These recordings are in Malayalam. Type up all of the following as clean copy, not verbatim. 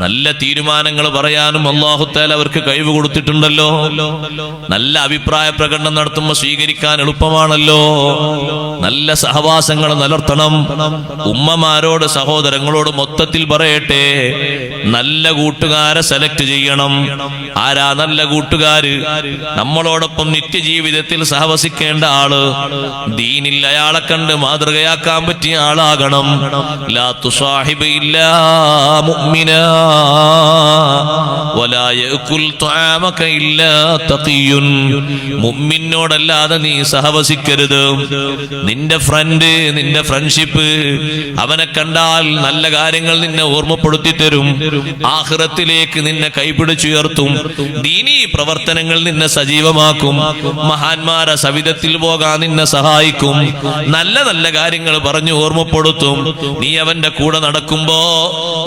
നല്ല തീരുമാനങ്ങൾ പറയാനും അല്ലാഹു തആല അവർക്ക് കഴിവ് കൊടുത്തിട്ടുണ്ടല്ലോ. നല്ല അഭിപ്രായ പ്രകടനം നടത്തുമ്പോൾ സ്വീകരിക്കാൻ എളുപ്പമാണല്ലോ. നല്ല സഹവാസങ്ങൾ നിലർത്തണം. ഉമ്മമാരോട് സഹോദരങ്ങളോട് മൊത്തത്തിൽ പറയട്ടെ, നല്ല കൂട്ടുകാരെ സെലക്ട് ചെയ്യണം. ആരാ നല്ല കൂട്ടുകാര്? നമ്മളോടൊപ്പം നിത്യജീവിതത്തിൽ സഹവസിക്കേണ്ട ആള്, ദീനിൽ അയാളെ കണ്ട് മാതൃകയാക്കാൻ പറ്റിയ ആളാകണം. ലാ തുസാഹിബ് ഇല്ലാ മുഅ്മിനാ വലാ യഅകുൽ തആമക ഇല്ലാ തഖിയ്യുൻ. മുഅ്മിനോടല്ലാതെ നീ സഹവസിക്കരുത്. നിന്റെ ഫ്രണ്ട്, നിന്റെ ഫ്രണ്ട്ഷിപ്പ്, അവനെ കണ്ടാൽ നല്ല കാര്യങ്ങൾ നിന്നെ ഓർമ്മപ്പെടുത്തി തരും, ആഖിറത്തിലേക്ക് നിന്നെ കൈപിടിച്ചുയർത്തും, ദീനീ പ്രവർത്തനങ്ങൾ നിന്നെ സജീവമാക്കും, മഹാന്മാരെ സവിധത്തിൽ പോകാൻ നിന്നെ സഹായിക്കും, നല്ല നല്ല കാര്യങ്ങൾ പറഞ്ഞു ഓർമ്മപ്പെടുത്തും. നീ അവന്റെ കൂടെ നടക്കുമ്പോ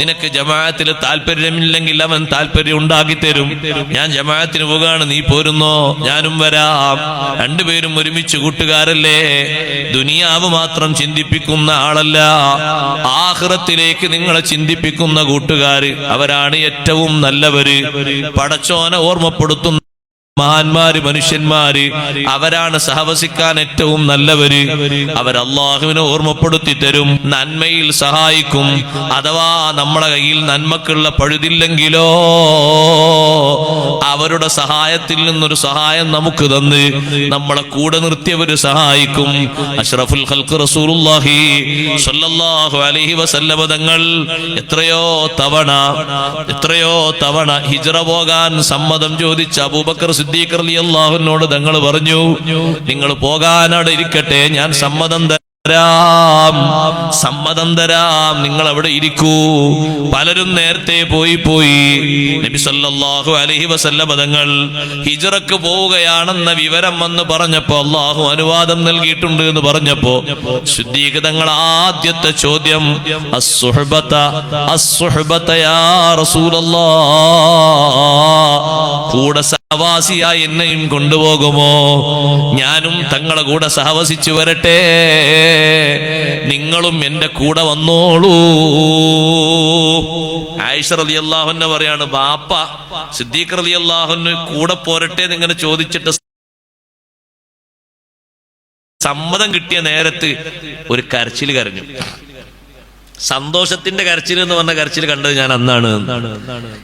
നിനക്ക് ജമാഅത്തിൽ താല്പര്യമില്ലെങ്കിൽ അവൻ താല്പര്യം ഉണ്ടാക്കി തരും. ഞാൻ ജമാഅത്തിന് പോകാണ്, നീ പോരുന്നോ? ഞാനും വരാം. രണ്ടുപേരും ഒരുമിച്ച് കൂട്ടുകാരല്ലേ. ദുനിയാവ് മാത്രം ചിന്തിപ്പിക്കുന്ന ആളല്ല, ആഖിറത്തിലേക്ക് നിങ്ങളെ ചിന്തിപ്പിക്കുന്ന കൂട്ടുകാര്, അവരാണ് ഏറ്റവും നല്ലവര്. പടച്ചോനെ ഓർമ്മപ്പെടുത്തുന്ന മഹാന്മാര്, മനുഷ്യന്മാര്, അവരാണ് സഹവസിക്കാൻ ഏറ്റവും നല്ലവര്. അവർ അള്ളാഹുവിനെ ഓർമ്മപ്പെടുത്തി തരും, നന്മയിൽ സഹായിക്കും. അഥവാ നമ്മളെ കയ്യിൽ നന്മക്കുള്ള പഴുതില്ലെങ്കിലോ അവരുടെ സഹായത്തിൽ നിന്നൊരു സഹായം നമുക്ക് തന്ന് നമ്മളെ കൂടെ നിർത്തിയവര് സഹായിക്കും. അഷ്റഫുൽ ഖൽഖ് റസൂലുള്ളാഹി സ്വല്ലല്ലാഹു അലൈഹി വസല്ലമ തങ്ങൾ എത്രയോ തവണ ഹിജ്റ പോകാൻ സമ്മതം ചോദിച്ച അബൂബക്കർ സിദ്ദീഖ് റളിയല്ലാഹു അൻഹുവോട് തങ്ങൾ പറഞ്ഞു, നിങ്ങൾ പോകാനവിടെ ഇരിക്കട്ടെ, ഞാൻ സമ്മതം തരാം, നിങ്ങൾ അവിടെ ഇരിക്കൂ. പലരും നേരത്തെ പോയി. നബി സല്ലല്ലാഹു അലൈഹി വസല്ലം തങ്ങൾ ഹിജ്റക്ക് പോവുകയാണെന്ന വിവരം വന്ന് പറഞ്ഞപ്പോ, അല്ലാഹു അനുവാദം നൽകിയിട്ടുണ്ട് എന്ന് പറഞ്ഞപ്പോ, സിദ്ദീഖ് തങ്ങൾ ആദ്യത്തെ ചോദ്യം, അസ്സുഹ്ബത യാ റസൂലല്ലാഹ്, കൂടെ സഹവാസിയായി എന്നെയും കൊണ്ടുപോകുമോ? ഞാനും തങ്ങളെ കൂടെ സഹവസിച്ചു വരട്ടെ, നിങ്ങളും എന്റെ കൂടെ വന്നോളൂ. ആയിഷ റളിയല്ലാഹു അൻഹ പറയാണ്, ബാപ്പ സിദ്ദീഖ് റളിയല്ലാഹു അൻഹു കൂടെ പോരട്ടെ എന്നിങ്ങനെ ചോദിച്ചിട്ട് സമ്മതം കിട്ടിയ നേരത്ത് ഒരു കരച്ചിൽ കരഞ്ഞു. സന്തോഷത്തിന്റെ കരച്ചിൽ എന്ന് പറഞ്ഞ കരച്ചിൽ കണ്ടത് ഞാൻ അന്നാണ്.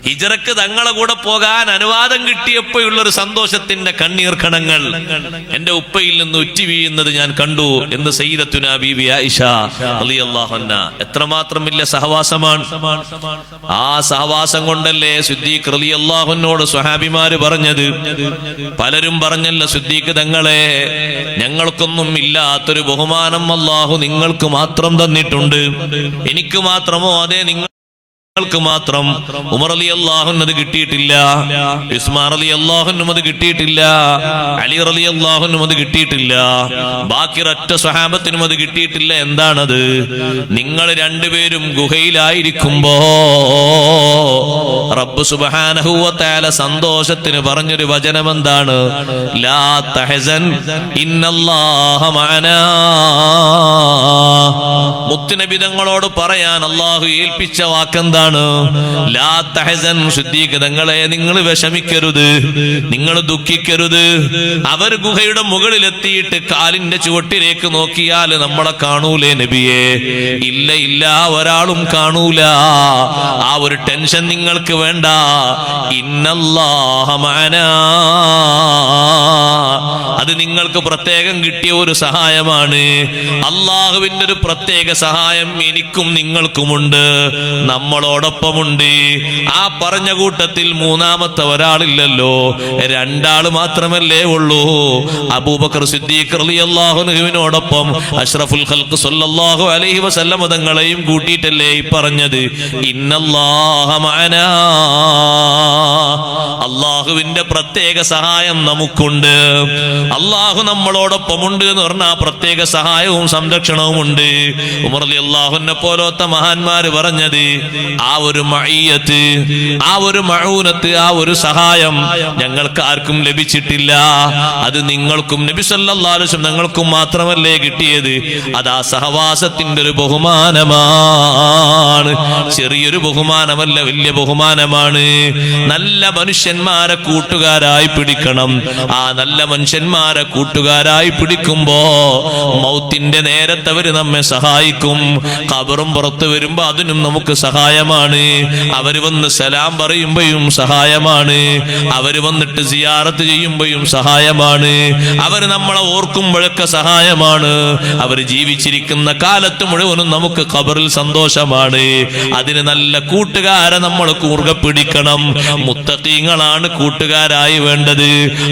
ഹിജ്റക്ക് തങ്ങളെ കൂടെ പോകാൻ അനുവാദം കിട്ടിയപ്പോഴുള്ളൊരു സന്തോഷത്തിന്റെ കണ്ണീർ കണങ്ങൾ എന്റെ ഉപ്പയിൽ നിന്ന് ഉറ്റി വീഴുന്നത് ഞാൻ കണ്ടു എന്ന് സയ്യിദത്തുനാ ബീവി ആയിഷ റളിയല്ലാഹു അൻഹ. എത്രമാത്രം വലിയ സഹവാസമാണ്. ആ സഹവാസം കൊണ്ടല്ലേ സിദ്ദീഖ് റളിയല്ലാഹു അൻഹുവോട് സ്വഹാബിമാര് പറഞ്ഞത്. പലരും പറഞ്ഞല്ലോ, സിദ്ദീഖ് തങ്ങളെ, ഞങ്ങൾക്കൊന്നും ഇല്ലാത്തൊരു ബഹുമാനം അല്ലാഹു നിങ്ങൾക്ക് മാത്രം തന്നിട്ടുണ്ട്. എനിക്ക് മാത്രമോ? അതെ, നിങ്ങൾക്ക് മാത്രം. ഉമർ റളിയല്ലാഹു അൻഹു അത് കിട്ടിയിട്ടില്ല, ഉസ്മാൻ റളിയല്ലാഹു അൻഹു അത് കിട്ടിയിട്ടില്ല, അലി റളിയല്ലാഹു അൻഹു അത് കിട്ടിയിട്ടില്ല, ബാക്കി ഒറ്റ സ്വഹാബത്തിനും അത് കിട്ടിയിട്ടില്ല. എന്താണത്? നിങ്ങൾ രണ്ടുപേരും ഗുഹയിലായിരിക്കുമ്പോ റബ്ബ് സുബ്ഹാനഹു വ തആല സന്തോഷത്തിന് പറഞ്ഞൊരു വചനം എന്താണ്? ലാ തഹസൻ ഇന്നല്ലാഹ മഅനാ. മുത്തുനബി തങ്ങളോട് പറയാൻ അല്ലാഹു ഏൽപ്പിച്ച വാക്കെന്താണ്? ലാ തഹസൻ, സിദ്ദീഖ് തങ്ങളെ, നിങ്ങൾ വിഷമിക്കരുത്, നിങ്ങൾ ദുഃഖിക്കരുത്. അവർ ഗുഹയുടെ മുകളിലെത്തിയിട്ട് കാലിന്റെ ചുവട്ടിലേക്ക് നോക്കിയാൽ നമ്മളെ കാണൂലേ നബിയെ? ഇല്ല, ഒരാളും കാണൂല. ആ ഒരു ടെൻഷൻ നിങ്ങൾക്ക് വേണ്ട. ഇന്നല്ലാഹ മഅനാ, അത് നിങ്ങൾക്ക് പ്രത്യേകം കിട്ടിയ ഒരു സഹായമാണ്. അള്ളാഹുവിന്റെ ഒരു പ്രത്യേക സഹായം എനിക്കും നിങ്ങൾക്കുമുണ്ട്, നമ്മളോടൊപ്പമുണ്ട്. ആ പറഞ്ഞ കൂട്ടത്തിൽ മൂന്നാമത്തെ ഒരാളില്ലല്ലോ, രണ്ടാള് മാത്രമല്ലേ ഉള്ളൂ. അബൂബക്കർ സിദ്ദീഖ് റളിയല്ലാഹു അൻഹുവിനോടൊപ്പം അഷ്റഫുൽ ഖൽഖ് സ്വല്ലല്ലാഹു അലൈഹി വസല്ലം തങ്ങളെയും കൂട്ടിയിട്ടല്ലേ ഈ പറഞ്ഞത് ഇന്നല്ലാഹ മഅനാ. അള്ളാഹുവിന്റെ പ്രത്യേക സഹായം നമുക്കുണ്ട്. അള്ളാഹു നമ്മളോടൊപ്പമുണ്ട് എന്ന് പറഞ്ഞാൽ പ്രത്യേക സഹായവും സംരക്ഷണവും ഉണ്ട്. ഉമർ റളിയല്ലാഹുവിനെ പോലത്തെ മഹാന്മാര് പറഞ്ഞത് ആ ഒരു മഅയ്യത്ത്, ആ ഒരു മഊനത്ത്, ആ ഒരു സഹായം ഞങ്ങൾക്ക് ആർക്കും ലഭിച്ചിട്ടില്ല. അത് നിങ്ങൾക്കും നബി സല്ലല്ലാഹു അലൈഹി വസല്ലം ഞങ്ങൾക്കും മാത്രമല്ലേ കിട്ടിയത്. അത് ആ സഹവാസത്തിന്റെ ഒരു ബഹുമാനമാണ്. ചെറിയൊരു ബഹുമാനമല്ല, വലിയ ബഹുമാനമാണ്. നല്ല മനുഷ്യന്മാരെ കൂട്ടുകാരായി പിടിക്കണം. ആ നല്ല മനുഷ്യന്മാരെ കൂട്ടുകാരായി പിടിക്കുമ്പോ മൗത്തിന്റെ നേരത്തെ അവര് നമ്മെ സഹായിക്കും. ഖബറും പുറത്തു വരുമ്പോ അതിനും നമുക്ക് സഹായമാണ്. അവര് വന്ന് സലാം പറയുമ്പോഴും സഹായമാണ്. അവര് വന്നിട്ട് സിയാറത്ത് ചെയ്യുമ്പോഴും സഹായമാണ്. അവര് നമ്മളെ ഓർക്കുമ്പോഴൊക്കെ സഹായമാണ്. അവര് ജീവിച്ചിരിക്കുന്ന കാലത്ത് മുഴുവനും നമുക്ക് ഖബറിൽ സന്തോഷമാണ്. അതിന് നല്ല കൂട്ടുകാരെ നമ്മൾ കൂർഗ പിടിക്കണം. മുത്തഖീങ്ങളാണ് കൂട്ടുകാരായി വേണ്ടത്.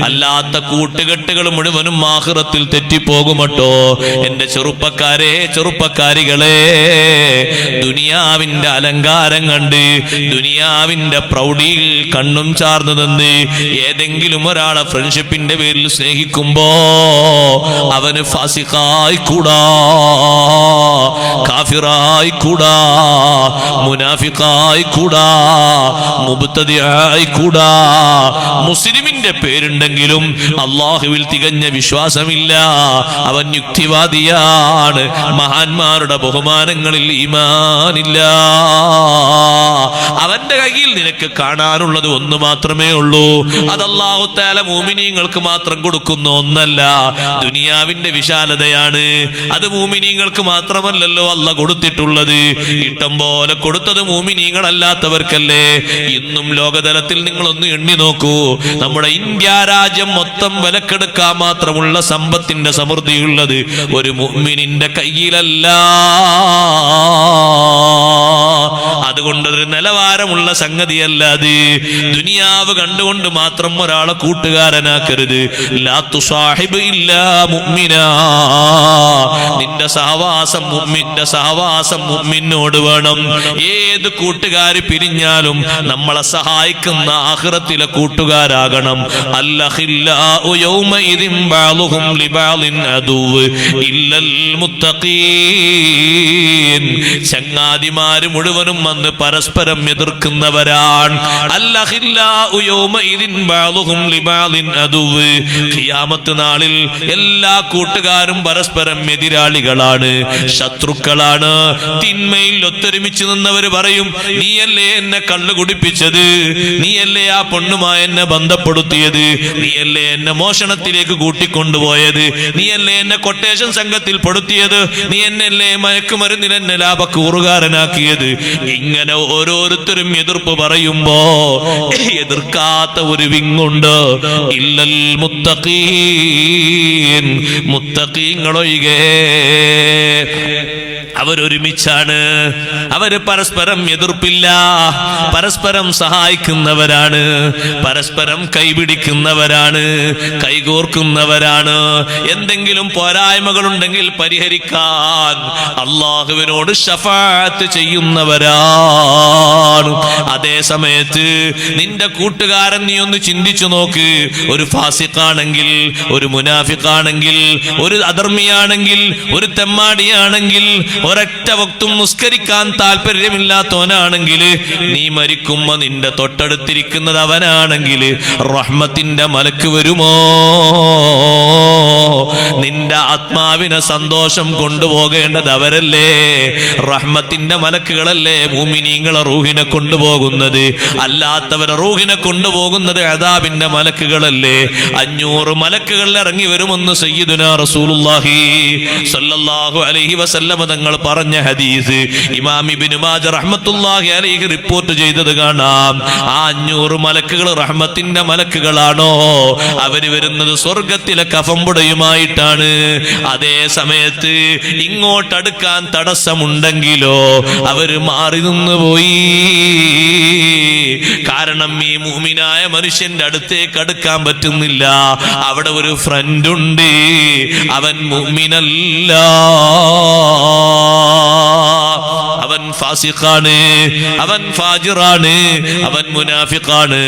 അല്ലാത്ത കൂട്ടുകെട്ടുകൾ മുഴുവനും ആഖിറത്തിൽ തെറ്റിപ്പോകുമട്ടോ. എന്റെ ചെറുപ്പക്കാരെ, ചെറുപ്പക്കാരികളെ, ദുനിയാവിന്റെ അലങ്കാരം കണ്ട് ദുനിയാവിന്റെ പ്രൗഢിയിൽ കണ്ണും ചാർന്നു നിന്ന് ഏതെങ്കിലും ഒരാളെ ഫ്രണ്ട്ഷിപ്പിന്റെ പേരിൽ സ്നേഹിക്കുമ്പോ അവന് ഫാസിഖായി കൂടാ, കാഫിറായി കൂടാ, മുനാഫിഖായി കൂടാ, മുബ്തദിആയി കൂടാ. മുസ്ലിമിന്റെ പേരുണ്ടെങ്കിലും അള്ളാഹുവിൽ തികഞ്ഞ വിശ്വാസമില്ല. അവൻ യുക്തിവാദിയാണ്. മഹാന്മാരുടെ ബഹുമാനങ്ങളിൽ ഈമാനില്ല. അവന്റെ കയ്യിൽ നിനക്ക് കാണാനുള്ളത് ഒന്ന് മാത്രമേ ഉള്ളൂ. അത് അല്ലാഹു തആല മുഅ്മിനീങ്ങൾക്ക് മാത്രം കൊടുക്കുന്ന ഒന്നല്ല. ദുനിയാവിന്റെ വിശാലതയാണ്. അത് മുഅ്മിനീങ്ങൾക്ക് മാത്രമല്ലല്ലോ അല്ലാഹ് കൊടുത്തിട്ടുള്ളത്. ഇഷ്ടം പോലെ കൊടുത്തത് മുഅ്മിനീങ്ങളല്ലാത്തവർക്കല്ലേ. ഇന്നും ലോകതലത്തിൽ നിങ്ങളൊന്ന് എണ്ണി നോക്കൂ. നമ്മുടെ ഇന്ത്യ രാജ്യം മൊത്തം വിലക്കെടുക്കാൻ മാത്രമുള്ള സമ്പത്തിന്റെ സമൃദ്ധിയുള്ളത് ഒരു മുഅ്മിനിന്റെ കയ്യിലല്ല. അതുകൊണ്ടൊരു നിലവാരമുള്ള സംഗതിയല്ല അത്. ദുനിയാവ് കണ്ടുകൊണ്ട് മാത്രം ഒരാളെ കൂട്ടുകാരനാക്കരുത്. ലാ തുസാഹിബ് ഇല്ലാ മുഅ്മിനാ. നിന്റെ സഹവാസം മുഅ്മിനോട് വേണം. ഏത് കൂട്ടുകാര് പിരിഞ്ഞാലും നമ്മളെ സഹായിക്കുന്ന ആഖിറത്തിലെ കൂട്ടുകാരാകണം. അൽഅഖില്ലാഉ യൗമഇദിൻ ബഅളുഹും ലിബഅളിൻ അദുവ് ഇല്ലൽ മുത്തഖീൻ. ചങ്ങാതിമാര് മുഴുവനും വന്ന് പരസ്പരം എതിർക്കുന്നവരാണ്. അൽഅഖില്ലാഉ യൗമഇദിൻ ബഅളുഹും ലിബഅളിൻ അദുവ്. ഖിയാമത്ത് നാളിൽ എല്ലാ കൂട്ടുകാരും പരസ്പരം എതിരാളികളാണ്, ശത്രുക്കളാണ്. തിന്മയിൽ ഒത്തൊരുമിച്ച് നിന്നവര് പറയും, നീയല്ലേ എന്നെ കള്ളു കുടിപ്പിച്ചത്, നീയല്ലേ ആ പൊണ്ണുമായി എന്നെ ബന്ധപ്പെടുത്തിയത്, നീയല്ലേ എന്നെ മോഷണത്തിലേക്ക് കൂട്ടിക്കൊണ്ടുപോയത്, നീയല്ലേ എന്നെ കൊട്ടേഷൻ സംഘത്തിൽ പെടുത്തിയത്, നീ എന്നല്ലേ മയക്കുമരുന്നിൽ എന്നെ ലാഭക്കൂറുകാരനാക്കിയത്. ഇങ്ങനെ ഓരോരുത്തരും എതിർപ്പ് പറയുമ്പോ എതിർക്കാത്ത ഒരു വിങ്ങുണ്ട്. ഇല്ലൽ മുത്തഖീൻ. മുത്തഖീങ്ങളൊഴികെ അവരൊരുമിച്ചാണ്. അവര് പരസ്പരം എതിർപ്പില്ല, പരസ്പരം സഹായിക്കുന്നവരാണ്, പരസ്പരം കൈപിടിക്കുന്നവരാണ്, കൈകോർക്കുന്നവരാണ്. എന്തെങ്കിലും പോരായ്മകളുണ്ടെങ്കിൽ പരിഹരിക്കാൻ അള്ളാഹുവിനോട് ശഫാഅത്ത് ചെയ്യുന്നവരാണ്. അതേ സമയത്ത് നിന്റെ കൂട്ടുകാരൻ നീ ഒന്ന് ചിന്തിച്ചു നോക്ക്. ഒരു ഫാസിഖാണെങ്കിൽ, ഒരു മുനാഫിഖാണെങ്കിൽ, ഒരു അധർമ്മിയാണെങ്കിൽ, ഒരു തെമ്മാടിയാണെങ്കിൽ, ഒരൊറ്റ വക്തും നിസ്കരിക്കാൻ താല്പര്യമില്ലാത്തവനാണെങ്കിൽ, നീ മരിക്കുമ്പോ നിന്റെ തൊട്ടടുത്തിരിക്കുന്നത് അവനാണെങ്കിൽ റഹ്മത്തിന്റെ മലക്ക് വരുമോ? നിന്റെ ആത്മാവിനെ സന്തോഷം കൊണ്ടുപോകേണ്ടത് അവരല്ലേ? റഹ്മത്തിന്റെ മലക്കുകളല്ലേ മുഅ്മിനീങ്ങളെ റൂഹിനെ കൊണ്ടുപോകുന്നത്. അല്ലാത്തവരെ റൂഹിനെ കൊണ്ടുപോകുന്നത് അദാബിന്റെ മലക്കുകളല്ലേ. 500 മലക്കുകൾ ഇറങ്ങി വരുമെന്ന് സയ്യിദുനാ റസൂലുള്ളാഹി സ്വല്ലല്ലാഹു അലൈഹി വസല്ലം തങ്ങൾ പറഞ്ഞ ഹദീസ് ഇമാം ഇബ്നു മാജ റഹ്മത്തുള്ളാഹി അലൈഹി റിപ്പോർട്ട് ചെയ്തത് കാണാം. ആ 500 മലക്കുകൾ റഹ്മത്തിന്റെ മലക്കുകളാണോ? അവര് വരുന്നത് സ്വർഗത്തിലെ കഫംപുടയുമായിട്ടാണ്. അതേ സമയത്ത് ഇങ്ങോട്ടടുക്കാൻ തടസ്സമുണ്ടെങ്കിലോ അവര് മാറി നിന്ന് പോയി. കാരണം ഈ മുഅ്മിനായ മനുഷ്യന്റെ അടുത്തേക്ക് അടുക്കാൻ പറ്റുന്നില്ല. അവിടെ ഒരു ഫ്രണ്ട് ഉണ്ട്, അവൻ മുഅ്മിനല്ല, അവൻ ഫാസിഖാണ്, അവൻ ഫാജിറാണ്, അവൻ മുനാഫിഖാണ്.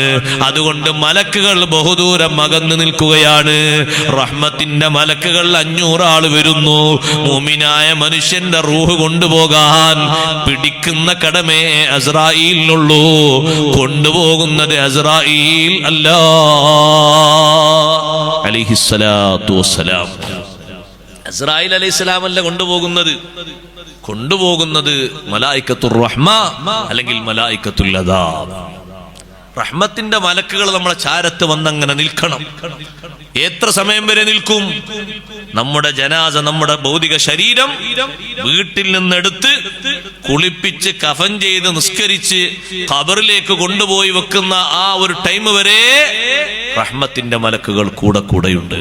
അതുകൊണ്ട് മലക്കുകൾ ബഹുദൂരം അകന്നു നിൽക്കുകയാണ്. റഹ്മത്തിന്റെ മലക്കുകൾ 500 ആള് വരുന്നു. മുഅ്മിനായ മനുഷ്യന്റെ റൂഹ് കൊണ്ടുപോകാൻ പിടിക്കുന്ന കടമേ അസ്രായീലിനുള്ളൂ, കൊണ്ടുപോകുന്നത് അസ്രായീൽ അല്ല അലൈഹിസ്സലാത്തു വസ്സലാം. അസ്രായീൽ അലൈഹിസ്സലാം അല്ല കൊണ്ടുപോകുന്നത് മലായിക്കത്തുർ റഹ്മ അല്ലെങ്കിൽ മലായിക്കത്തുൽ അദാബ്. റഹ്മത്തിന്റെ മലക്കുകൾ നമ്മളെ ചാരത്ത് വന്നങ്ങനെ നിൽക്കണം. എത്ര സമയം വരെ നിൽക്കും? നമ്മുടെ ജനാസ, നമ്മുടെ ഭൗതിക ശരീരം വീട്ടിൽ നിന്നെടുത്ത് കുളിപ്പിച്ച് കഫൻ ചെയ്ത് നിസ്കരിച്ച് ഖബറിലേക്ക് കൊണ്ടുപോയി വെക്കുന്ന ആ ഒരു ടൈം വരെ റഹ്മത്തിന്റെ മലക്കുകൾ കൂടെയുണ്ട്.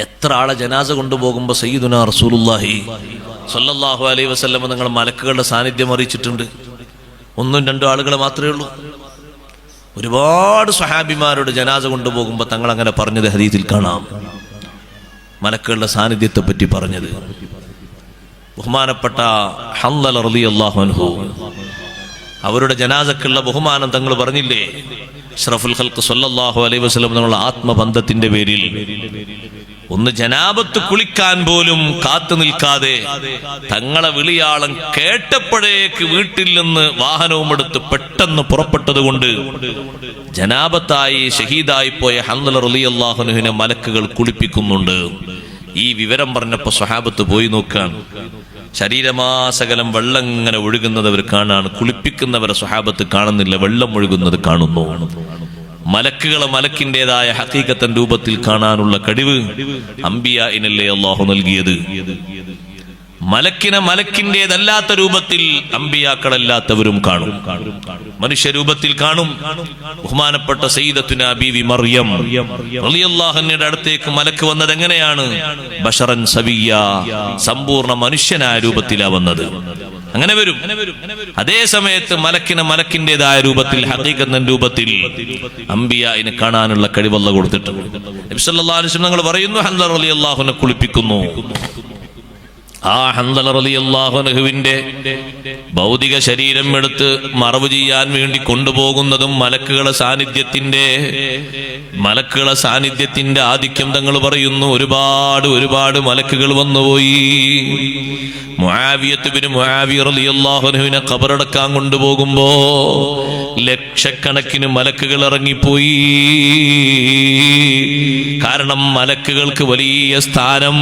എത്ര ആളെ ജനാസ കൊണ്ടുപോകുമ്പോ സയ്യിദുനാ റസൂലുള്ളാഹി സ്വല്ലല്ലാഹു അലൈഹി വസല്ലം നിങ്ങൾ മലക്കുകളുടെ സാന്നിധ്യം അറിയിച്ചിട്ടുണ്ട്. 1-2 ആളുകൾ മാത്രമേ ഉള്ളൂ. ഒരുപാട് സ്വഹാബിമാരുടെ ജനാസ കൊണ്ടുപോകുമ്പോ തങ്ങൾ അങ്ങനെ പറഞ്ഞത് ഹദീസിൽ കാണാം. മലക്കുകളുടെ സാന്നിധ്യത്തെ പറ്റി പറഞ്ഞത് ബഹുമാനപ്പെട്ട ഹൻദല റളിയല്ലാഹു അൻഹു, അവരുടെ ജനാസക്കുള്ള ബഹുമാനം തങ്ങൾ പറഞ്ഞില്ലേ? അഷ്റഫുൽ ഖൽഖ് സ്വല്ലല്ലാഹു അലൈഹി വസല്ലം തങ്ങളുടെ ആത്മബന്ധത്തിന്റെ പേരിൽ ഒന്ന് ജനാബത്ത് കുളിക്കാൻ പോലും കാത്തു നിൽക്കാതെ തങ്ങളെ വിളിയാളം കേട്ടപ്പോഴേക്ക് വീട്ടിൽ നിന്ന് വാഹനവും എടുത്ത് പെട്ടെന്ന് പുറപ്പെട്ടത് കൊണ്ട് ജനാബത്തായി ഷഹീദായി പോയ ഹൻദല റളിയല്ലാഹു അൻഹുവിനെ മലക്കുകൾ കുളിപ്പിക്കുന്നുണ്ട്. ഈ വിവരം പറഞ്ഞപ്പോ സ്വഹാബത്ത് പോയി നോക്കാൻ, ശരീരമാസകലം വെള്ളം ഇങ്ങനെ ഒഴുകുന്നത് അവർ കാണാണ്. കുളിപ്പിക്കുന്നവരെ സ്വഹാബത്ത് കാണുന്നില്ല, വെള്ളം ഒഴുകുന്നത് കാണുന്നു. മലക്കുകളെ മലക്കിൻ്റെതായ ഹഖീഖത്തൻ രൂപത്തിൽ കാണാനുള്ള കഴിവ് അംബിയാഇനല്ലേ അല്ലാഹു നൽകിയത്. മലക്കിനെ മലക്കിൻ്റെതല്ലാത്ത രൂപത്തിൽ അംബിയാക്കളല്ലാത്തവരും കാണും, മനുഷ്യരൂപത്തിൽ കാണും. ബഹുമാനപ്പെട്ട സയ്യിദത്തുനാ ബീവി മറിയം റളിയല്ലാഹു അൻഹയുടെ അടുത്തേക്ക് മലക്ക് വന്നത് എങ്ങനെയാണ്? ബശറൻ സവിയ്യ, സമ്പൂർണ്ണ മനുഷ്യനായ രൂപത്തിലാണ് വന്നത്. അങ്ങനെ വരും. അതേ സമയത്ത് മലക്കിനെ മലക്കിൻ്റെതായ രൂപത്തിൽ ഹഖീഖത്തൻ രൂപത്തിൽ അംബിയായിനെ കാണാനുള്ള കഴിവ് അല്ലാഹു കൊടുത്തിട്ടുണ്ട്. നബി സല്ലല്ലാഹു അലൈഹി വസല്ലം പറയുന്നു, ഹൻദല റളിയല്ലാഹു അൻഹു കുളിപ്പിക്കുന്നു. ആ ഹൻദല റളിയല്ലാഹു അൻഹുവിന്റെ ഭൗതിക ശരീരം എടുത്ത് മറവ് ചെയ്യാൻ വേണ്ടി കൊണ്ടുപോകുന്നതും മലക്കുകളെ സാന്നിധ്യത്തിന്റെ ആധിക്യം തങ്ങൾ പറയുന്നു. ഒരുപാട് മലക്കുകൾ വന്നുപോയി. മുആവിയത്ത് ബിൻ മുആവിയ റളിയല്ലാഹു അൻഹുവിനെ ഖബറടക്കാൻ കൊണ്ടുപോകുമ്പോ ലക്ഷക്കണക്കിന് മലക്കുകൾ ഇറങ്ങിപ്പോയി. കാരണം മലക്കുകൾക്ക് വലിയ സ്ഥാനം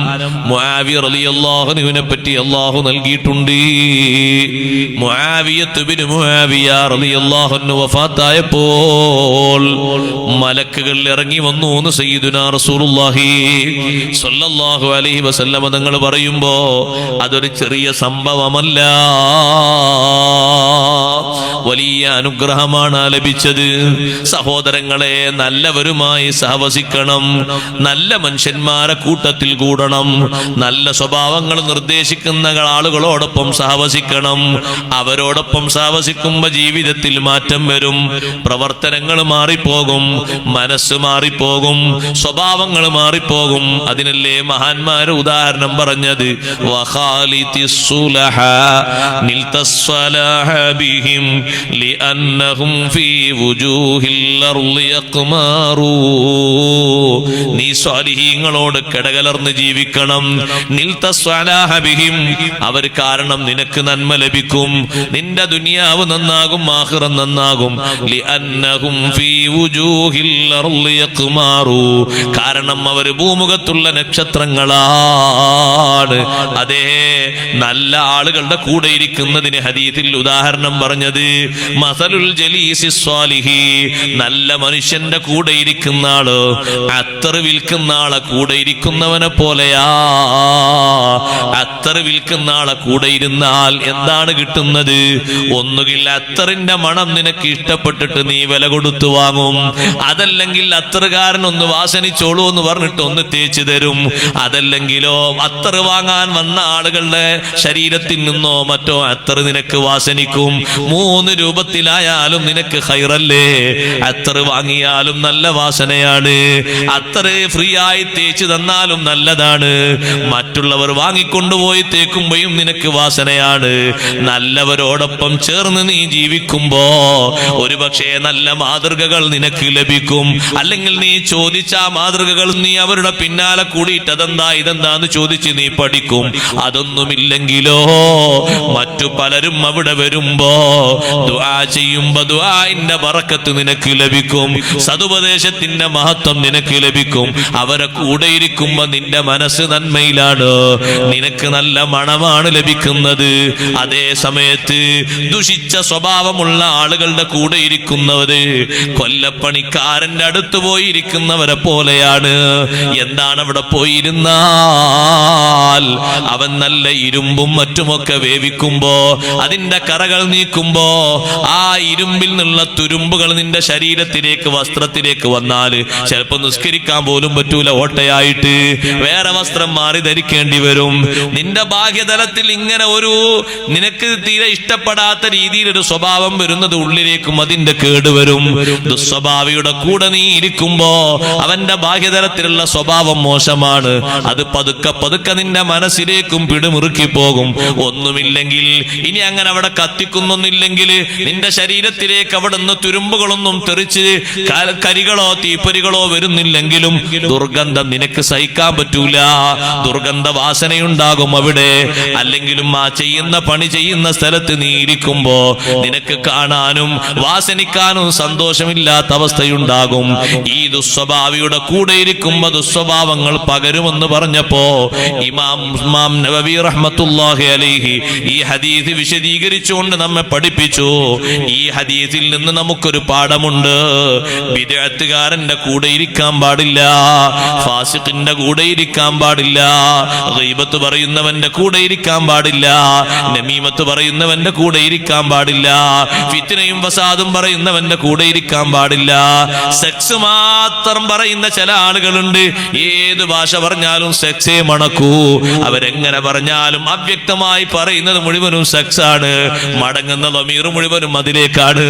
മുആവിയ റളിയല്ലാഹു അൻഹുവിനെ പറ്റി അല്ലാഹു നൽകിയിട്ടുണ്ട്. മുആവിയത്ത് ബിൻ മുആവിയ റളിയല്ലാഹു അൻഹു വഫാത്തായപ്പോൾ മലക്കുകൾ ഇറങ്ങി വന്നു എന്ന് സയ്യിദുനാ റസൂലുള്ളാഹി സ്വല്ലല്ലാഹു അലൈഹി വസല്ലം തങ്ങൾ പറയുമ്പോ അതൊരു ചെറിയ സംഭവമല്ല, വലിയ അനുഗ്രഹമാണ് ലഭിച്ചത്. സഹോദരങ്ങളെ, നല്ലവരുമായി സഹവസിക്കണം, നല്ല മനുഷ്യന്മാരെ കൂട്ടത്തിൽ കൂടണം, നല്ല സ്വഭാവങ്ങൾ നിർദ്ദേശിക്കുന്ന ആളുകളോടൊപ്പം സഹവസിക്കണം. അവരോടൊപ്പം സഹവസിക്കുമ്പോ ജീവിതത്തിൽ മാറ്റം വരും, പ്രവർത്തനങ്ങൾ മാറിപ്പോകും, മനസ്സ് മാറിപ്പോകും, സ്വഭാവങ്ങൾ മാറിപ്പോകും. അതിനല്ലേ മഹാന്മാര് ഉദാഹരണം പറഞ്ഞത്, നീ സ്വാലിഹീങ്ങളോട് കിടകലർന്ന് ജീവിക്കണം. അവർ കാരണം നിനക്ക് നന്മ ലഭിക്കും, നിന്റെ ദുനിയാവ് നന്നാകും, ആഖിറം നന്നാകും. കാരണം അവർ ഭൂമുഖത്തുള്ള നക്ഷത്രങ്ങളാണ്. അതേ, നല്ല ആളുകളുടെ കൂടെ ഇരിക്കുന്നതിന് ഹദീസിൽ ഉദാഹരണം പറഞ്ഞത് മസലുൽ ജലീസി സ്വാലിഹി, നല്ല മനുഷ്യന്റെ കൂടെ ഇരിക്കുന്ന ആള് അത്തർ വിൽക്കുന്ന ആളെ കൂടെ ഇരിക്കുന്നവനെ പോലെയാ. അത്തർ വിൽക്കുന്ന ആളെ കൂടെ ഇരുന്നാൽ എന്താണ് കിട്ടുന്നത്? ഒന്നുകിൽ അത്തറിന്റെ മണം നിനക്ക് ഇഷ്ടപ്പെട്ടിട്ട് നീ വില കൊടുത്തു വാങ്ങും, അതല്ലെങ്കിൽ അത്തറുകാരൻ ഒന്ന് വാസനിച്ചോളൂ എന്ന് പറഞ്ഞിട്ട് ഒന്ന് തേച്ചു തരും, അതല്ലെങ്കിലോ അത്തർ വാങ്ങാൻ വന്ന ആളുകളുടെ ശരീരത്തിൽ നിന്നോ മറ്റോ അത്തർ നിനക്ക് വാസനിക്കും. 3 രൂപത്തിലായാലും നിനക്ക് ഖൈറല്ലേ? അത്തർ വാങ്ങിയാലും നല്ല വാസനയാണ്, അത്തർ ഫ്രീ ആയി തേച്ച് തന്നാലും നല്ലതാണ്, മറ്റുള്ളവർ വാങ്ങിക്കൊണ്ടുപോയി തേക്കുമ്പോഴും നിനക്ക് വാസനയാണ്. നല്ലവരോടൊപ്പം ചേർന്ന് നീ ജീവിക്കുമ്പോ ഒരുപക്ഷെ നല്ല മാതൃകകൾ നിനക്ക് ലഭിക്കും. അല്ലെങ്കിൽ നീ ചോദിച്ച മാതൃകകൾ നീ അവരുടെ പിന്നാലെ കൂടിയിട്ട് അതെന്താ ഇതെന്താന്ന് ചോദിച്ച് നീ പഠിക്കും. അതൊന്നുമില്ലെങ്കിലോ മറ്റു പലരും അവിടെ വരുമ്പോ ദുആ ചെയ്യുമ്പോ ദുആഇന്റെ ബറക്കത്ത് നിനക്ക് ലഭിക്കും, സതുപദേശത്തിന്റെ മഹത്വം നിനക്ക് ലഭിക്കും. അവരെ കൂടെ ഇരിക്കുമ്പോ നിന്റെ മനസ്സ് നന്മയിലാണ്, നിനക്ക് നല്ല മണമാണ് ലഭിക്കുന്നത്. അതേ സമയത്ത് ദുഷിച്ച സ്വഭാവമുള്ള ആളുകളുടെ കൂടെ ഇരിക്കുന്നവര് കൊല്ലപ്പണിക്കാരന്റെ അടുത്ത് പോയി ഇരിക്കുന്നവരെ പോലെയാണ്. എന്താണ് അവിടെ പോയിരുന്നാൽ അവൻ നല്ല ഇരുമ്പും മറ്റുമൊക്കെ വേവിക്കുമ്പോ അതിന്റെ കറകൾ നീക്കുമ്പോ ആ ഇരുമ്പിൽ നിന്നുള്ള തുരുമ്പുകൾ നിന്റെ ശരീരത്തിലേക്ക് വസ്ത്രത്തിലേക്ക് വന്നാല് ചിലപ്പോ നിസ്കരിക്കാൻ പോലും പറ്റൂല, ഓട്ടയായിട്ട് വേറെ വസ്ത്രം മാറി ധരിക്കേണ്ടി വരും. നിന്റെ ഭാഗ്യതലത്തിൽ ഇങ്ങനെ ഒരു നിനക്ക് തീരെ ഇഷ്ടപ്പെടാത്ത രീതിയിൽ ഒരു സ്വഭാവം വരുന്നത് ഉള്ളിലേക്കും അതിന്റെ കേടുവരും. ദുസ്വഭാവിയുടെ കൂടെ നീ ഇരിക്കുമ്പോ അവന്റെ ഭാഗ്യതലത്തിലുള്ള സ്വഭാവം മോശമാണ്, അത് പതുക്കെ പതുക്കെ നിന്റെ മനസ്സിലേക്കും പിടിമുറുക്കി പോകും. ഒന്നുമില്ലെങ്കിൽ ഇനി അങ്ങനെ അവിടെ കത്തിക്കുന്നൊന്നില്ലെങ്കിൽ നിന്റെ ശരീരത്തിലേക്ക് അവിടെ നിന്ന് തുരുമ്പുകളൊന്നും തെറിച്ച് കരികളോ തീപ്പൊരികളോ വരുന്നില്ലെങ്കിലും ദുർഗന്ധം നിനക്ക് സഹിക്കാൻ പറ്റൂല, ദുർഗന്ധ വാസനയുണ്ടാകും അവിടെ. അല്ലെങ്കിലും ആ ചെയ്യുന്ന പണി ചെയ്യുന്ന സ്ഥലത്ത് നീ ഇരിക്കുമ്പോ നിനക്ക് കാണാനും വാസനിക്കാനും സന്തോഷമില്ലാത്ത അവസ്ഥയുണ്ടാകും. ഈ ദുസ്വഭാവിയുടെ കൂടെ ഇരിക്കുമ്പോ ദുസ്വഭാവങ്ങൾ പകരുമെന്ന് പറഞ്ഞപ്പോ ഇമാം നവവി റഹ്മത്തുള്ളാഹി അലൈഹി ഈ ഹദീസ് വിശദീകരിച്ചുകൊണ്ട് നമ്മെ പഠിപ്പിച്ചു. ഈ ഹദീസിൽ നിന്ന് നമുക്കൊരു പാഠമുണ്ട്. ബിദ്അത്തുകാരന്റെ കൂടെ ഇരിക്കാൻ പാടില്ല, ഫാസിഖിന്റെ കൂടെ ഇരിക്കാൻ പാടില്ല, ഗീബത്ത് പറയുന്നവന്റെ കൂടെ ഇരിക്കാൻ പാടില്ല, നമീമത്ത് പറയുന്നവന്റെ കൂടെ ഇരിക്കാൻ പാടില്ല, ഫിത്നയും ഫസാദും പറയുന്നവന്റെ കൂടെ ഇരിക്കാൻ പാടില്ല. സെക്സ് മാത്രം പറയുന്ന ചില ആളുകളുണ്ട്, ഏത് ഭാഷ പറഞ്ഞാലും സെക്സേ മണക്കൂ, അവരെങ്ങനെ പറഞ്ഞാലും അവ്യക്തമായി പറയുന്നത് മുഴുവനും സെക്സ് ആണ്, മടങ്ങുന്ന ളമീർ മുഴുവനും അതിലേക്കാണ്.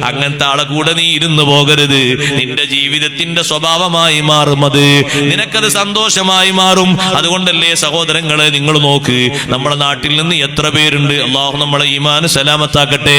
അങ്ങനത്തെ ആളെ കൂടെ നീ ഇരുന്ന് പോകരുത്. നിന്റെ ജീവിതത്തിന്റെ സ്വഭാവമായി മാറും അത്, നിനക്കത് സന്തോഷമായി മാറും. അതുകൊണ്ടല്ലേ സഹോദരങ്ങളെ നിങ്ങൾ നോക്ക്, നമ്മുടെ നാട്ടിൽ നിന്ന് എത്ര പേരുണ്ട്. അല്ലാഹു നമ്മളെ ഈമാൻ സലാമത്താക്കട്ടെ.